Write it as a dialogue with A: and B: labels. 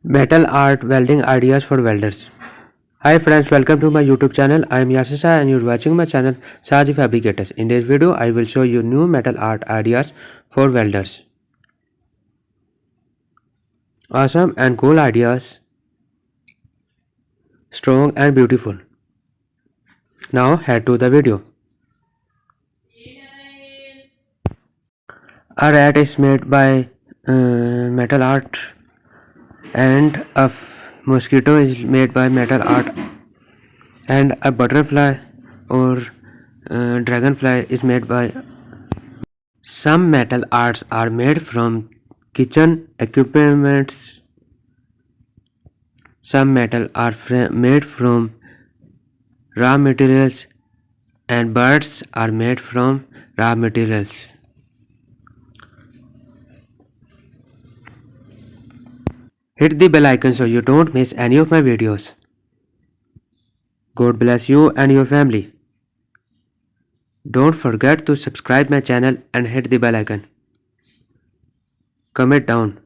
A: Metal art welding ideas for welders. Hi friends, welcome to my YouTube channel. I am Yasisa and you're watching my channel Saji Fabricators. In this video, I will show you new metal art ideas for welders. Awesome and cool ideas, strong and beautiful. Now head to the video. A rat is made by metal art and mosquito is made by metal art and a butterfly or dragonfly is made by. Some metal arts are made from kitchen equipments. Some metal are made from raw materials and birds are made from raw materials. Hit the bell icon so you don't miss any of my videos. God bless you and your family. Don't forget to subscribe my channel and hit the bell icon. Comment down